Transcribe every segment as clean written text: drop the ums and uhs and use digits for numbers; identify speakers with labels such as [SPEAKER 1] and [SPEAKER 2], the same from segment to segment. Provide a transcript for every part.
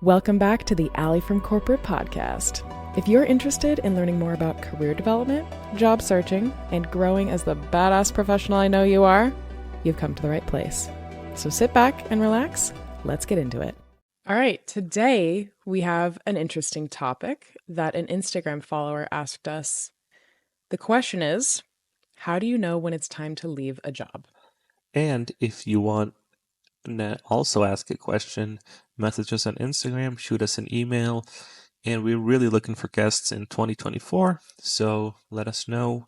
[SPEAKER 1] Welcome back to the Alli from Corporate podcast. If you're interested in learning more about career development, job searching, and growing as the badass professional I know you are, you've come to the right place. So sit back and relax. Let's get into it. All right, today we have an interesting topic that an Instagram follower asked us. The question is, how do you know when it's time to leave a job?
[SPEAKER 2] And if you want to also ask a question, message us on Instagram, shoot us an email, and we're really looking for guests in 2024. So let us know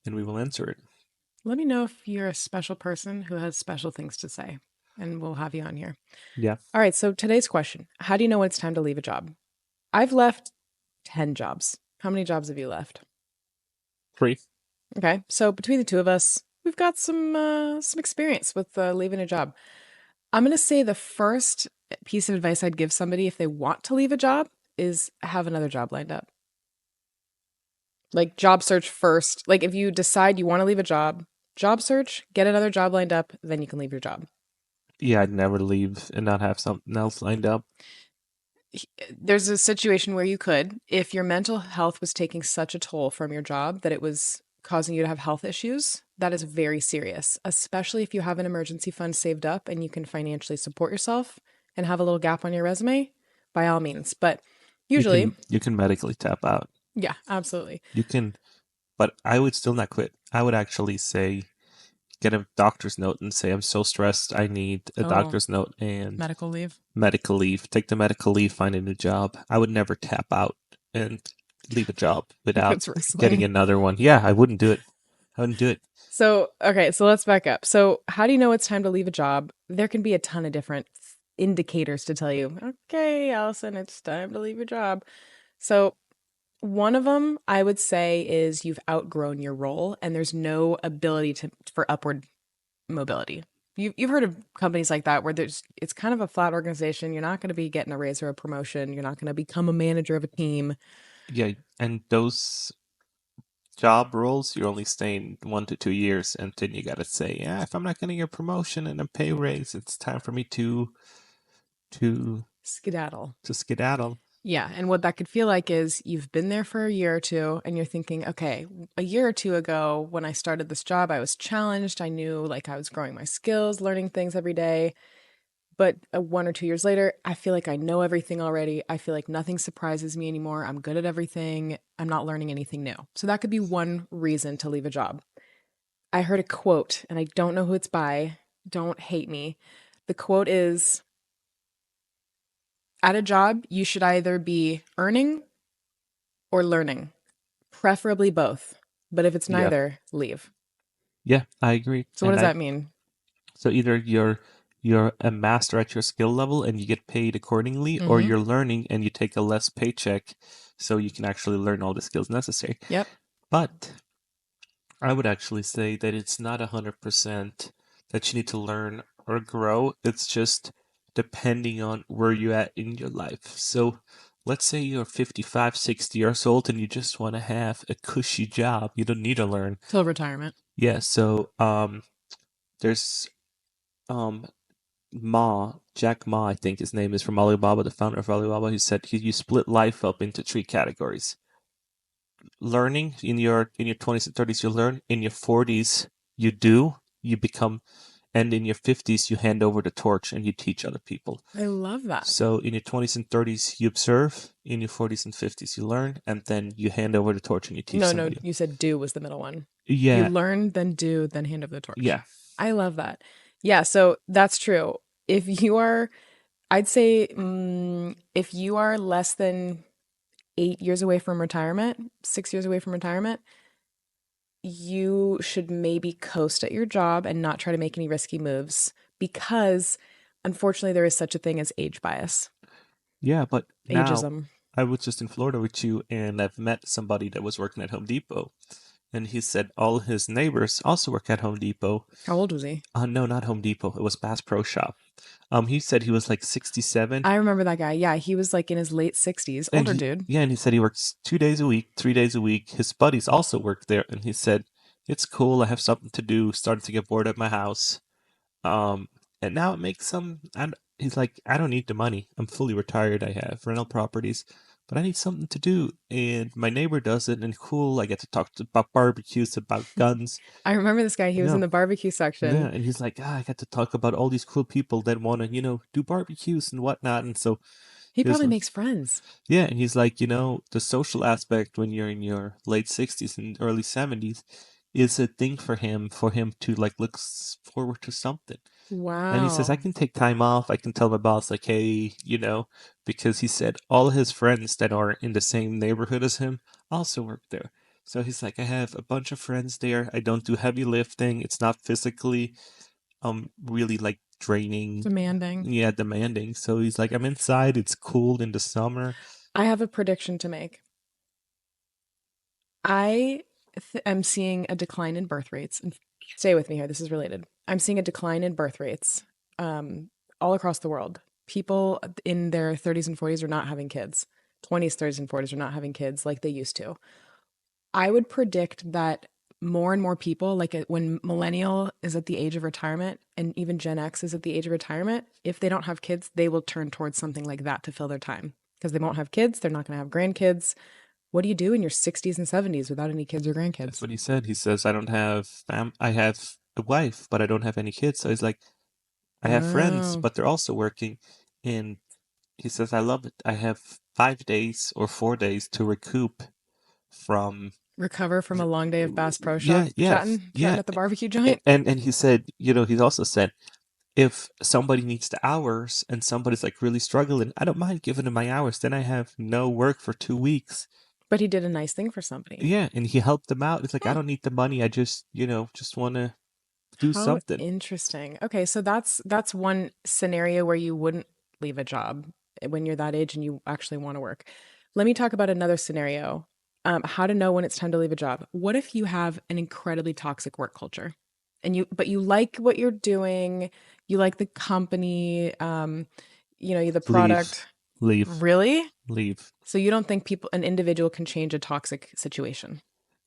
[SPEAKER 2] and we will answer it.
[SPEAKER 1] Let me know if you're a special person who has special things to say, and we'll have you on here.
[SPEAKER 2] Yeah.
[SPEAKER 1] All right, so today's question, how do you know when it's time to leave a job? I've left 10 jobs. How many jobs have you left?
[SPEAKER 2] 3.
[SPEAKER 1] Okay, so between the two of us, we've got some experience with leaving a job. I'm going to say the first piece of advice I'd give somebody if they want to leave a job is have another job lined up. Like job search first. Like if you decide you want to leave a job search, get another job lined up, then you can leave your job.
[SPEAKER 2] Yeah, I'd never leave and not have something else lined up.
[SPEAKER 1] There's a situation where you could, if your mental health was taking such a toll from your job that it was causing you to have health issues, that is very serious, especially if you have an emergency fund saved up and you can financially support yourself and have a little gap on your resume, by all means. But usually,
[SPEAKER 2] you can medically tap out.
[SPEAKER 1] Yeah, absolutely.
[SPEAKER 2] You can, but I would still not quit. I would actually say, get a doctor's note and say, I'm so stressed, I need a doctor's note and
[SPEAKER 1] medical leave.
[SPEAKER 2] Take the medical leave, find a new job. I would never tap out and leave a job without getting another one. Yeah, I wouldn't do it.
[SPEAKER 1] So, okay, so let's back up. So, how do you know it's time to leave a job? There can be a ton of different indicators to tell you, okay, Allison, it's time to leave your job. So, one of them I would say is you've outgrown your role and there's no ability for upward mobility. You've heard of companies like that where it's kind of a flat organization. You're not going to be getting a raise or a promotion. You're not going to become a manager of a team.
[SPEAKER 2] Yeah, and those job roles, you're only staying 1 to 2 years, and then you gotta say, yeah, if I'm not getting a promotion and a pay raise, it's time for me to
[SPEAKER 1] skedaddle. Yeah, and what that could feel like is you've been there for a year or two and you're thinking, okay, a year or two ago when I started this job, I was challenged. I knew like I was growing my skills, learning things every day. But 1 or 2 years later, I feel like I know everything already. I feel like nothing surprises me anymore. I'm good at everything. I'm not learning anything new. So that could be one reason to leave a job. I heard a quote, and I don't know who it's by. Don't hate me. The quote is, at a job, you should either be earning or learning, preferably both. But if it's neither, leave.
[SPEAKER 2] Yeah, I agree.
[SPEAKER 1] So what does that mean?
[SPEAKER 2] So either you're a master at your skill level and you get paid accordingly, or you're learning and you take a less paycheck so you can actually learn all the skills necessary.
[SPEAKER 1] Yep.
[SPEAKER 2] But I would actually say that it's not 100% that you need to learn or grow. It's just depending on where you're at in your life. So let's say you're 55, 60 years old and you just want to have a cushy job. You don't need to learn.
[SPEAKER 1] Till retirement.
[SPEAKER 2] Yeah, so there's Jack Ma, I think his name is, from Alibaba, the founder of Alibaba, who said you split life up into 3 categories. Learning in your 20s and 30s, you learn. In your 40s, you become, and in your 50s, you hand over the torch and you teach other people.
[SPEAKER 1] I love that.
[SPEAKER 2] So in your 20s and 30s, you observe. In your 40s and 50s, you learn, and then you hand over the torch and you teach somebody.
[SPEAKER 1] No, you said do was the middle one.
[SPEAKER 2] Yeah.
[SPEAKER 1] You learn, then do, then hand over the torch.
[SPEAKER 2] Yeah.
[SPEAKER 1] I love that. Yeah, so that's true. If you are, I'd say if you are less than 8 years away from retirement, 6 years away from retirement, you should maybe coast at your job and not try to make any risky moves because unfortunately there is such a thing as age bias.
[SPEAKER 2] Yeah, but
[SPEAKER 1] ageism.
[SPEAKER 2] Now, I was just in Florida with you and I've met somebody that was working at Home Depot. And he said all his neighbors also work at Home Depot.
[SPEAKER 1] How old was he?
[SPEAKER 2] No, not Home Depot. It was Bass Pro Shop. He said he was like 67.
[SPEAKER 1] I remember that guy. Yeah, he was like in his late 60s. Older dude.
[SPEAKER 2] Yeah, and he said he works 2 days a week, 3 days a week. His buddies also work there. And he said, it's cool. I have something to do. Starting to get bored at my house. And now it makes some, he's like, I don't need the money. I'm fully retired. I have rental properties, but I need something to do. And my neighbor does it, and cool. I get to talk about barbecues, about guns.
[SPEAKER 1] I remember this guy. He was in
[SPEAKER 2] Yeah,
[SPEAKER 1] the barbecue
[SPEAKER 2] yeah.
[SPEAKER 1] section.
[SPEAKER 2] And he's like, I got to talk about all these cool people that want to, do barbecues and whatnot. And so
[SPEAKER 1] He
[SPEAKER 2] he was
[SPEAKER 1] probably
[SPEAKER 2] like,
[SPEAKER 1] makes friends.
[SPEAKER 2] yeah. And he's like, the social aspect when you're in your late 60s and early 70s is a thing for him to like look forward to something. And he says, I
[SPEAKER 1] Wow.
[SPEAKER 2] can take time off. I can tell my boss, like, hey, because he said all his friends that are in the same neighborhood as him also work there. So he's like, I have a bunch of friends there. I don't do heavy lifting. It's not physically, really like draining,
[SPEAKER 1] Demanding.
[SPEAKER 2] yeah, demanding. So he's like, I'm inside. It's cool in the summer.
[SPEAKER 1] I have a prediction to make. I am seeing a decline in birth rates. And stay with me here. This is related. I'm seeing a decline in birth rates um, all across the world. People in their 30s and 40s are not having kids. 20s, 30s, and 40s are not having kids like they used to. I would predict that more and more people, like when millennial is at the age of retirement and even Gen X is at the age of retirement, if they don't have kids, they will turn towards something like that to fill their time because they won't have kids. They're not going to have grandkids. What do you do in your 60s and 70s without any kids or
[SPEAKER 2] That's
[SPEAKER 1] grandkids?
[SPEAKER 2] what he said. He says, I don't have I have a wife, but I don't have any kids. So he's like, I have friends,
[SPEAKER 1] Oh,
[SPEAKER 2] but they're also working. And he says, I love it. I have 5 days or 4 days to recoup from.
[SPEAKER 1] recover from a long day of Bass Pro
[SPEAKER 2] Yeah,
[SPEAKER 1] Shop
[SPEAKER 2] yeah,
[SPEAKER 1] chatting
[SPEAKER 2] yeah.
[SPEAKER 1] at the barbecue joint.
[SPEAKER 2] And he said, he's also said, if somebody needs the hours and somebody's like really struggling, I don't mind giving them my hours. Then I have no work for 2 weeks.
[SPEAKER 1] But he did a nice thing for somebody.
[SPEAKER 2] Yeah, and he helped them out. It's like, I
[SPEAKER 1] Hmm.
[SPEAKER 2] don't need the money. I just want to do
[SPEAKER 1] How
[SPEAKER 2] something.
[SPEAKER 1] interesting. Okay, so that's one scenario where you wouldn't leave a job when you're that age and you actually want to work. Let me talk about another scenario. How to know when it's time to leave a job. What if you have an incredibly toxic work culture, and but you like what you're doing, you like the company, the
[SPEAKER 2] Leave,
[SPEAKER 1] product.
[SPEAKER 2] leave,
[SPEAKER 1] Really?
[SPEAKER 2] leave.
[SPEAKER 1] So you don't think an individual can change a toxic situation?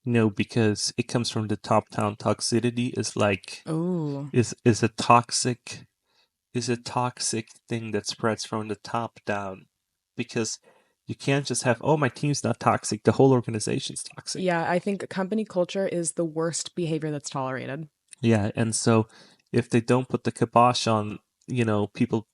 [SPEAKER 2] No, because it comes from the top down. Toxicity is like
[SPEAKER 1] Oh,
[SPEAKER 2] is a toxic thing that spreads from the top down. Because you can't just have, oh, my team's not toxic, the whole organization's toxic.
[SPEAKER 1] yeah, I think company culture is the worst behavior that's tolerated.
[SPEAKER 2] Yeah, and so if they don't put the kibosh on, people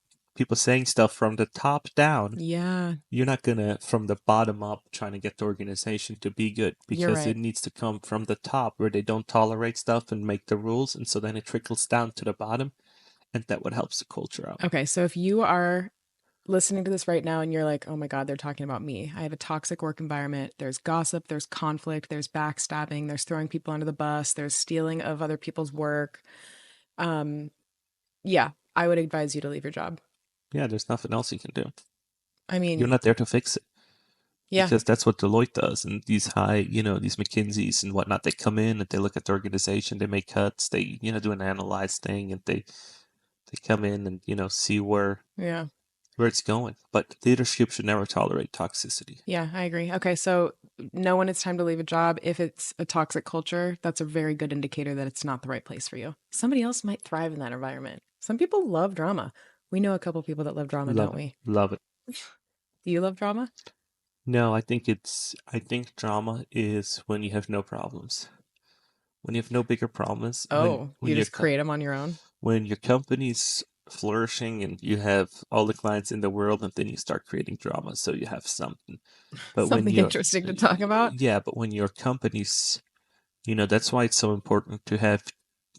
[SPEAKER 2] saying stuff from the top down,
[SPEAKER 1] Yeah,
[SPEAKER 2] you're not gonna from the bottom up trying to get the organization to be good
[SPEAKER 1] you're
[SPEAKER 2] because it
[SPEAKER 1] right.
[SPEAKER 2] needs to come from the top where they don't tolerate stuff and make the rules, and so then it trickles down to the bottom, and that what helps the culture out.
[SPEAKER 1] Okay, so if you are listening to this right now and you're like, oh my God, they're talking about me. I have a toxic work environment. There's gossip, there's conflict, there's backstabbing, there's throwing people under the bus, there's stealing of other people's work. Um, yeah, I would advise you to leave your job.
[SPEAKER 2] Yeah, there's nothing else you can do.
[SPEAKER 1] I
[SPEAKER 2] You're
[SPEAKER 1] mean,
[SPEAKER 2] not there to fix it
[SPEAKER 1] yeah,
[SPEAKER 2] because that's what Deloitte does, and these these McKinseys and whatnot. They come in and they look at the organization, they make cuts, they do an analyze thing, and they come in and see
[SPEAKER 1] yeah,
[SPEAKER 2] where it's going. But leadership should never tolerate toxicity.
[SPEAKER 1] yeah, I agree. Okay, so know when it's time to leave a job. If it's a toxic culture, that's a very good indicator that it's not the right place for you. Somebody else might thrive in that environment. Some people love drama. We know a couple people that love drama,
[SPEAKER 2] Love
[SPEAKER 1] don't
[SPEAKER 2] it,
[SPEAKER 1] we?
[SPEAKER 2] love it.
[SPEAKER 1] Do you love drama?
[SPEAKER 2] No, I think drama is when you have no problems. When you have no bigger problems,
[SPEAKER 1] Oh, you just create them on your own?
[SPEAKER 2] when your company's flourishing and you have all the clients in the world, and then you start creating drama, so you have something. But when
[SPEAKER 1] Something
[SPEAKER 2] you're
[SPEAKER 1] interesting to talk about?
[SPEAKER 2] yeah, but when your company's, that's why it's so important to have,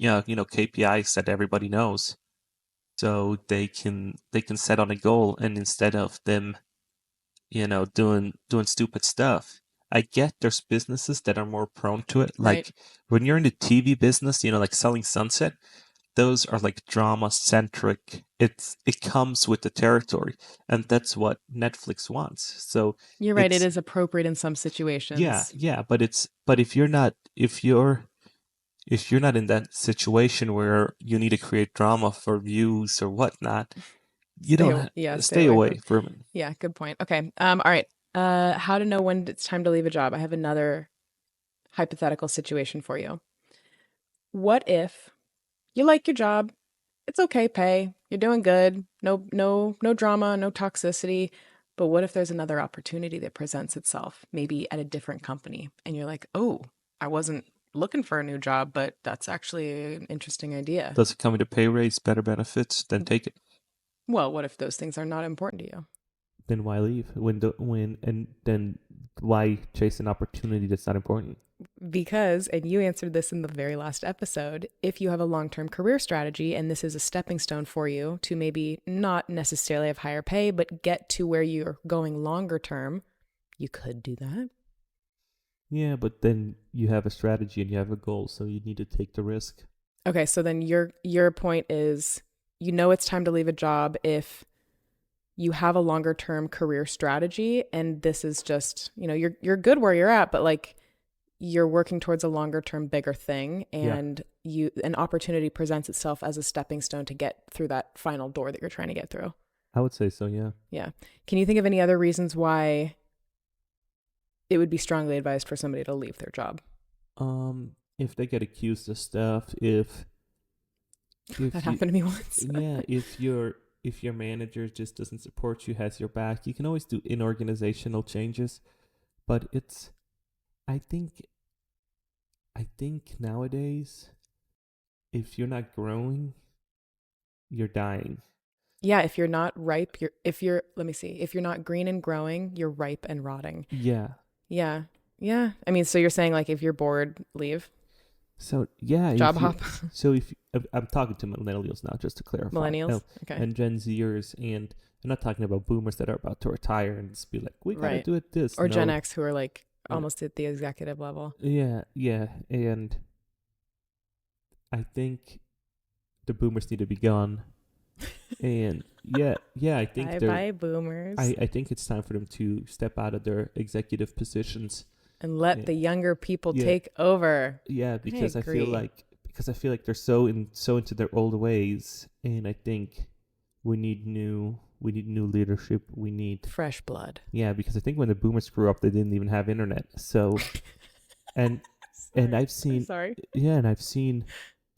[SPEAKER 2] KPIs that everybody knows, so they can set on a goal, and instead of them doing stupid stuff. I get there's businesses that are more prone to it.
[SPEAKER 1] Right.
[SPEAKER 2] Like when you're in the TV business, like selling Sunset, those are like drama centric. It comes with the territory, and that's what Netflix wants. So
[SPEAKER 1] You're right. It
[SPEAKER 2] it's
[SPEAKER 1] is appropriate in some
[SPEAKER 2] yeah,
[SPEAKER 1] situations.
[SPEAKER 2] yeah, but if you're not in that situation where you need to create drama for views or whatnot, you don't
[SPEAKER 1] Yeah, stay
[SPEAKER 2] stay
[SPEAKER 1] away from.
[SPEAKER 2] away from it.
[SPEAKER 1] Yeah, good point. Okay. All right. How to know when it's time to leave a job. I have another hypothetical situation for you. What if you like your job? it's okay pay. You're doing good. No drama, no toxicity. But what if there's another opportunity that presents itself, maybe at a different company, and you're like, "Oh, I wasn't looking for a new job, but that's actually an interesting idea."
[SPEAKER 2] Does it come with a pay raise, better benefits? Then take it.
[SPEAKER 1] Well, what if those things are not important to you?
[SPEAKER 2] Then why leave? When and then why chase an opportunity that's not important?
[SPEAKER 1] Because, and you answered this in the very last episode, if you have a long term career strategy and this is a stepping stone for you to maybe not necessarily have higher pay, but get to where you're going longer term, you could do that.
[SPEAKER 2] Yeah, but then you have a strategy and you have a goal, so you need to take the risk.
[SPEAKER 1] Okay, so then your point is you know it's time to leave a job if you have a longer term career strategy and this is just, you're good where you're at, but like you're working towards a longer term bigger thing
[SPEAKER 2] Yeah,
[SPEAKER 1] and you an opportunity presents itself as a stepping stone to get through that final door that you're trying to get through.
[SPEAKER 2] I would say so. Yeah.
[SPEAKER 1] Yeah. Can you think of any other reasons why it would be strongly advised for somebody to leave their job?
[SPEAKER 2] If they get accused of stuff,
[SPEAKER 1] That
[SPEAKER 2] if you,
[SPEAKER 1] happened to me once.
[SPEAKER 2] yeah, if your manager just doesn't support you, has your back, you can always do inorganizational changes. But I think, I think nowadays, if you're not growing, you're dying.
[SPEAKER 1] Yeah, if you're not ripe, let me see, if you're not green and growing, you're ripe and rotting.
[SPEAKER 2] Yeah.
[SPEAKER 1] Yeah. Yeah. I mean, so you're saying like if you're bored, leave,
[SPEAKER 2] So yeah,
[SPEAKER 1] job
[SPEAKER 2] if you,
[SPEAKER 1] hop.
[SPEAKER 2] so if I'm talking to millennials now, just to clarify,
[SPEAKER 1] Millennials. Okay.
[SPEAKER 2] and Gen Zers, and I'm not talking about boomers that are about to retire and just be like, we gotta
[SPEAKER 1] Right.
[SPEAKER 2] do it this.
[SPEAKER 1] Or Gen
[SPEAKER 2] No,
[SPEAKER 1] X who are like
[SPEAKER 2] yeah,
[SPEAKER 1] almost at the executive level.
[SPEAKER 2] yeah, and I think the boomers need to be gone. And I think
[SPEAKER 1] Bye bye, boomers.
[SPEAKER 2] I think it's time for them to step out of their executive positions.
[SPEAKER 1] And let
[SPEAKER 2] And
[SPEAKER 1] the younger people
[SPEAKER 2] yeah,
[SPEAKER 1] take over.
[SPEAKER 2] yeah,
[SPEAKER 1] I
[SPEAKER 2] because
[SPEAKER 1] agree.
[SPEAKER 2] I feel like they're so into their old ways, and I think we need new leadership. We need
[SPEAKER 1] Fresh blood.
[SPEAKER 2] yeah, because I think when the boomers grew up, they didn't even have internet. So and and
[SPEAKER 1] Sorry.
[SPEAKER 2] I've
[SPEAKER 1] I'm
[SPEAKER 2] seen
[SPEAKER 1] sorry.
[SPEAKER 2] yeah, and I've seen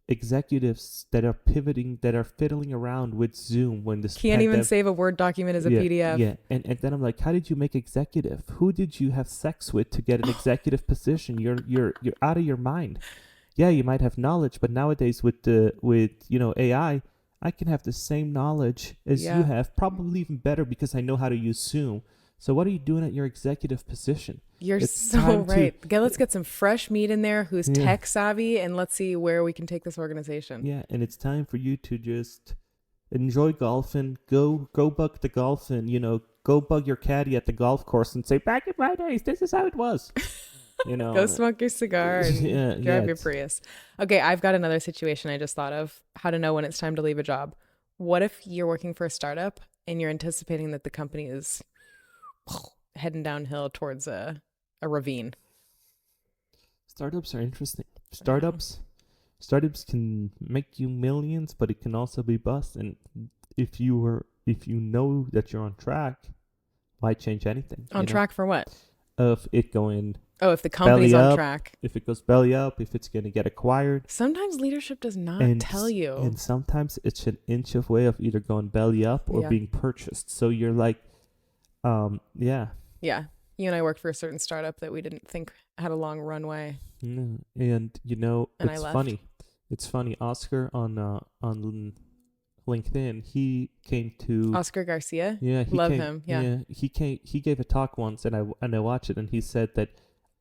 [SPEAKER 2] executives that are pivoting, that are fiddling around with Zoom when this
[SPEAKER 1] Can't even
[SPEAKER 2] pandemic.
[SPEAKER 1] save a Word document as a PDF.
[SPEAKER 2] And then I'm like, how did you make executive? Who did you have sex with to get an executive position? You're out of your mind. Yeah, you might have knowledge, but nowadays with AI, I can have the same knowledge as you
[SPEAKER 1] Yeah.
[SPEAKER 2] have, probably even better because I know how to use Zoom. So what are you doing at your executive position?
[SPEAKER 1] You're
[SPEAKER 2] It's
[SPEAKER 1] so
[SPEAKER 2] time to
[SPEAKER 1] right. Okay, let's get some fresh meat in there who's
[SPEAKER 2] yeah,
[SPEAKER 1] tech savvy and let's see where we can take this organization.
[SPEAKER 2] yeah, and it's time for you to just enjoy golfing. Go bug the golfing. Go bug your caddy at the golf course and say, back in my days, this is how it was.
[SPEAKER 1] Go smoke your cigar and
[SPEAKER 2] Yeah,
[SPEAKER 1] drive your Prius. Okay, I've got another situation I just thought of how to know when it's time to leave a job. What if you're working for a startup and you're anticipating that the company is heading downhill towards a ravine?
[SPEAKER 2] startups are interesting.
[SPEAKER 1] I know.
[SPEAKER 2] Startups can make you millions, but it can also be bust. And if you know that you're on track, why change anything?
[SPEAKER 1] On track for what?
[SPEAKER 2] Of it going
[SPEAKER 1] Oh, if the company's
[SPEAKER 2] belly
[SPEAKER 1] on
[SPEAKER 2] up,
[SPEAKER 1] track.
[SPEAKER 2] if it goes belly up, if it's going to get acquired,
[SPEAKER 1] Sometimes leadership does not
[SPEAKER 2] and
[SPEAKER 1] tell you.
[SPEAKER 2] and sometimes it's an inch of way of either going belly up or
[SPEAKER 1] Yeah.
[SPEAKER 2] being purchased. So you're like, yeah,
[SPEAKER 1] Yeah. You and I worked for a certain startup that we didn't think had a long runway,
[SPEAKER 2] and
[SPEAKER 1] and I
[SPEAKER 2] it's
[SPEAKER 1] left.
[SPEAKER 2] funny. It's funny. Oscar on LinkedIn, he came to
[SPEAKER 1] Oscar Garcia.
[SPEAKER 2] yeah
[SPEAKER 1] Love him. Yeah.
[SPEAKER 2] he gave a talk once, and I watched it, and he said that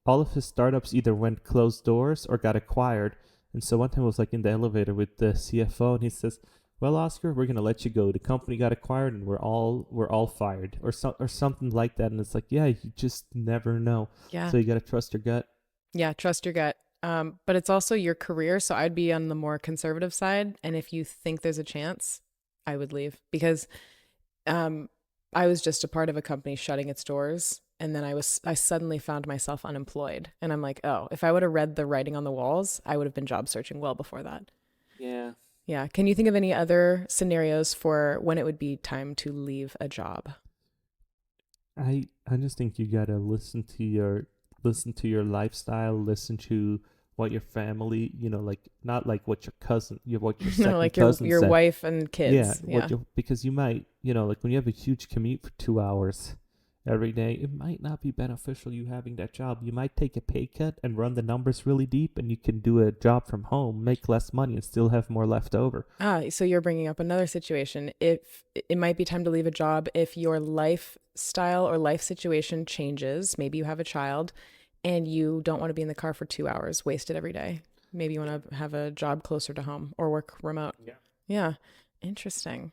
[SPEAKER 2] all of his startups either went closed doors or got acquired. And so one time I was like in the elevator with the CFO, and he says, well, Oscar, we're gonna let you go. The company got acquired, and we're all fired, or something like that. And it's like, yeah, you just never know.
[SPEAKER 1] Yeah.
[SPEAKER 2] So you gotta trust your gut.
[SPEAKER 1] Yeah. Trust your gut. But it's also your career. So I'd be on the more conservative side. And if you think there's a chance, I would leave because um, I was just a part of a company shutting its doors. And then I suddenly found myself unemployed. And I'm like, oh, if I would have read the writing on the walls, I would have been job searching well before that.
[SPEAKER 2] Yeah.
[SPEAKER 1] Yeah. Can you think of any other scenarios for when it would be time to leave a job?
[SPEAKER 2] I just think you gotta listen to your lifestyle, listen to what your family, like not like what your cousin, what your
[SPEAKER 1] No,
[SPEAKER 2] second
[SPEAKER 1] like
[SPEAKER 2] cousin
[SPEAKER 1] your
[SPEAKER 2] said.
[SPEAKER 1] wife and
[SPEAKER 2] Yeah,
[SPEAKER 1] kids. Yeah.
[SPEAKER 2] because you might, like when you have a huge commute for 2 hours every day, it might not be beneficial you having that job. You might take a pay cut and run the numbers really deep, and you can do a job from home, make less money, and still have more left over.
[SPEAKER 1] So you're bringing up another situation. If it might be time to leave a job if your lifestyle or life situation changes, maybe you have a child and you don't want to be in the car for 2 hours wasted every day. Maybe you want to have a job closer to home or work remote.
[SPEAKER 2] Yeah.
[SPEAKER 1] Yeah. Interesting.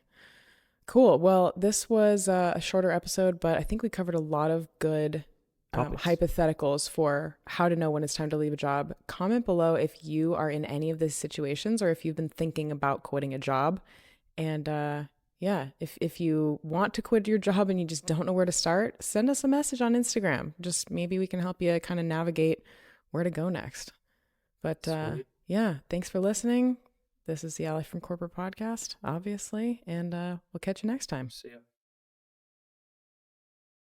[SPEAKER 1] Cool. Well, this was a shorter episode, but I think we covered a lot of good
[SPEAKER 2] Topics.
[SPEAKER 1] hypotheticals for how to know when it's time to leave a job. Comment below if you are in any of these situations or if you've been thinking about quitting a job. And yeah, if you want to quit your job and you just don't know where to start, send us a message on Instagram. Just maybe we can help you kind of navigate where to go next. But yeah, thanks for listening. This is the Alli from Corporate podcast, obviously, and we'll catch you next time.
[SPEAKER 2] See ya.